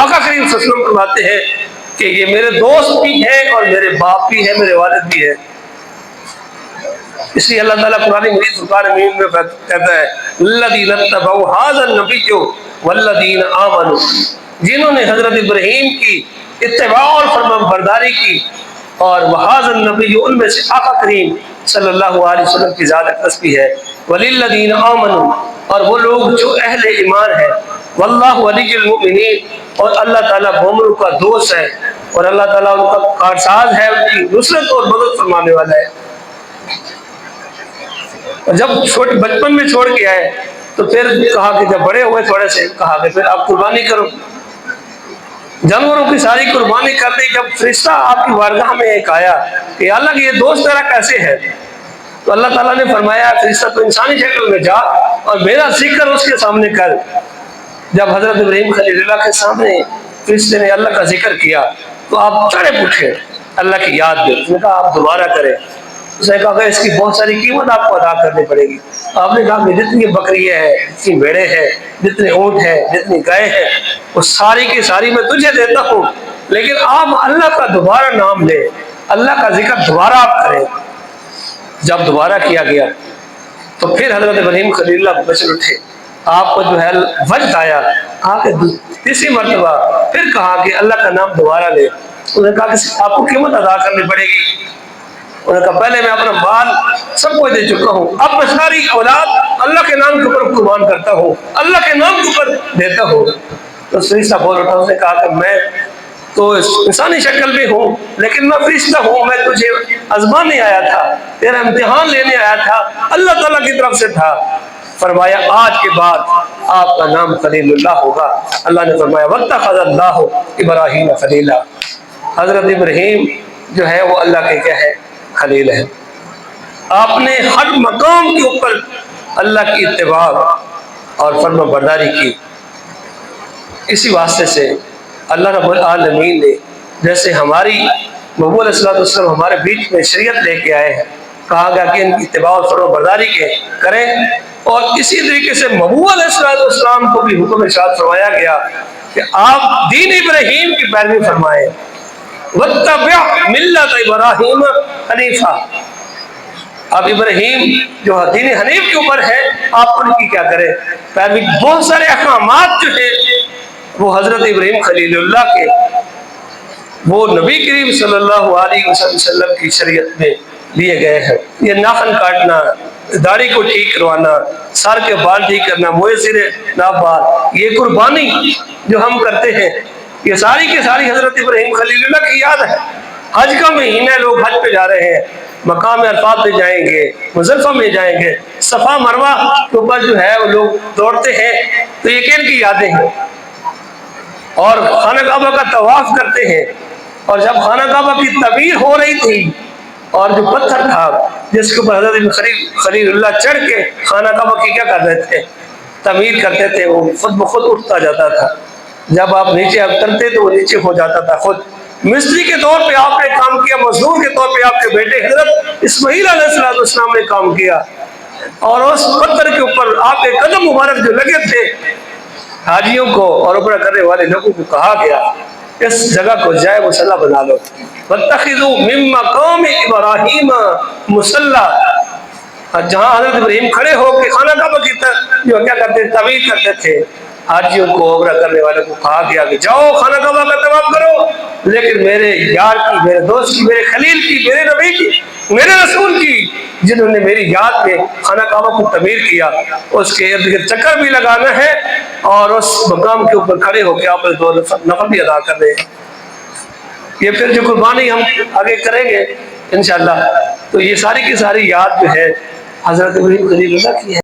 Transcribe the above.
آقا کریم صلی اللہ علیہ وسلم فرماتے ہیں کہ یہ میرے دوست بھی ہیں اور میرے باپ بھی ہیں، میرے والد بھی ہیں۔ اس لیے اللہ تعالیٰ قرآن مجید فرقان حمید میں کہتا ہے الذین اتبعوا ھذا النبی والذین آمنوا، جنہوں نے حضرت ابراہیم کی اتباع اور فرمانبرداری کی، اور وھذا النبی، ان میں سے آقا کریم صلی اللہ علیہ وسلم کی ذات اقدس بھی ہے، وللذین آمنوا، اور وہ لوگ جو اہل ایمان ہیں، واللہ ولی المؤمنین، اور اللہ تعالیٰ مومنوں کا دوست ہے، اور اللہ تعالیٰ ان کا کارساز ہے، ان کی نصرت اور مدد فرمانے والا ہے۔ اور جب بچپن میں چھوڑ کے آئے تو پھر کہا کہ جب بڑے ہوئے تھوڑے سے، کہا کہ پھر آپ قربانی کرو، جانوروں کی ساری قربانی کرتے۔ جب فرشتہ آپ کی بارگاہ میں ایک آیا کہ اللہ کہ یہ دوست تیرا کیسے ہے، تو اللہ تعالیٰ نے فرمایا فرشتہ تو انسانی شکل میں جا اور میرا ذکر اس کے سامنے کر۔ جب حضرت ابراہیم خلیل اللہ کے سامنے فرشتے نے اللہ کا ذکر کیا تو آپ چڑھے پوچھے اللہ کی یاد میں، اس نے کہا آپ دوبارہ کریں۔ اس نے کہا کہ اس کی بہت ساری قیمت آپ کو ادا کرنی پڑے گی۔ آپ نے کہا کہ جتنی بکریاں ہیں، جتنی بھیڑیں ہیں، جتنے اونٹ ہیں، جتنی گائے ہیں، وہ ساری کی ساری میں تجھے دیتا ہوں، لیکن آپ اللہ کا دوبارہ نام لیں، اللہ کا ذکر دوبارہ آپ کریں۔ جب دوبارہ کیا گیا تو پھر حضرت ابراہیم خلیل اللہ بچر اٹھے، آپ کو جو ہے وجد آیا، کہا کہ تیسری مرتبہ پھر کہا کہ اللہ کا نام دوبارہ لے۔ انہوں نے کہا کہ آپ کو قیمت ادا کرنی پڑے گی۔ انہوں نے کہا پہلے میں اپنا مال سب کو دے چکا ہوں، اب میں ساری اولاد اللہ کے نام کے اوپر قربان کرتا ہوں، اللہ کے نام کے اوپر دیتا ہوں۔ تو فرشتہ بول اٹھا، اس نے کہا کہ میں تو انسانی شکل میں ہوں لیکن میں فرشتہ ہوں، میں تجھے آزمانے آیا تھا، تیرا امتحان لینے آیا تھا، اللہ تعالیٰ کی طرف سے تھا۔ فرمایا آج کے بعد آپ کا نام خلیل اللہ ہوگا۔ اللہ نے فرمایا واتخذ اللہ ابراہیم خلیلا، حضرت ابراہیم جو ہے وہ اللہ کے کیا ہے، خلیل ہے۔ آپ نے ہر مقام کے اوپر اللہ کی اتباع اور فرما برداری کی۔ اسی واسطے سے اللہ رب العالمین نے جیسے ہماری محبوب علیہ السلام ہمارے بیچ میں شریعت لے کے آئے ہیں، کہا گیا کہ ان کی اتباع اور فرما برداری کے کریں، اور اسی طریقے سے محبوب علیہ السلام کو بھی حکم ارشاد فرمایا گیا کہ آپ دین ابراہیم کی پیروی فرمائیں، واتبع ملت ابراہیم حنیفا۔ اب ابراہیم جو دین حنیف کے اوپر ہے، آپ ان کی کیا کریں، پیروی۔ بہت سارے احکامات جو ہیں وہ حضرت ابراہیم خلیل اللہ کے، وہ نبی کریم صلی اللہ علیہ وسلم کی شریعت میں لیے گئے ہیں۔ یہ ناخن کاٹنا، داڑھی کو ٹھیک کروانا، سر کے بال ٹھیک کرنا، موئے سرے ناپ بال، یہ قربانی جو ہم کرتے ہیں، یہ ساری کے ساری حضرت ابراہیم خلیل اللہ کی یاد ہے۔ حج کا مہینہ، لوگ حج پہ جا رہے ہیں، مقام عرفات پہ جائیں گے، مزدلفہ میں جائیں گے، صفا مروہ کے اوپر جو ہے وہ لوگ دوڑتے ہیں، تو یہ کن کی یادیں ہیں۔ اور خانہ کعبہ کا طواف کرتے ہیں، اور جب خانہ کعبہ کی تعمیر ہو رہی تھی اور جو پتھر تھا جس کے اوپر حضرت خلیل اللہ چڑھ کے خانہ کعبہ کی کیا کرتے تھے، تعمیر کرتے تھے، وہ خود بخود اٹھتا جاتا تھا۔ جب آپ نیچے اترتے تو وہ نیچے ہو جاتا تھا خود۔ مستری کے طور پہ آپ نے کام کیا، مزدور کے طور پہ آپ کے بیٹے حضرت اسماعیل علیہ السلام نے کام کیا، اور اس پتھر کے اوپر آپ کے قدم مبارک جو لگے تھے، حاجیوں کو اور عمرہ کرنے والے لوگوں کو کہا گیا اس جگہ کو جائے مصلی بنا لو، واتخذوا من مقام ابراہیم مصلی، جہاں حضرت ابراہیم کھڑے ہو کے خانہ کعبہ کی جو کیا کرتے تھے، تعمیر کرتے تھے، حاجیوں کو عمرہ کرنے والے کو کہا گیا کہ جاؤ خانہ کعبہ کا طواف کرو، لیکن میرے یار کی، میرے دوست کی، میرے خلیل کی، میرے نبی کی، میرے رسول کی، جنہوں نے میری یاد میں خانہ کعبہ کو تعمیر کیا، اس کے ارد گرد چکر بھی لگانا ہے، اور اس مقام کے اوپر کھڑے ہو کے آپ نے 2 نفل بھی ادا کر رہے ہیں۔ یہ پھر جو قربانی ہم آگے کریں گے انشاءاللہ، تو یہ ساری کی ساری یاد جو ہے حضرت ابراہیم خلیل اللہ کی ہے۔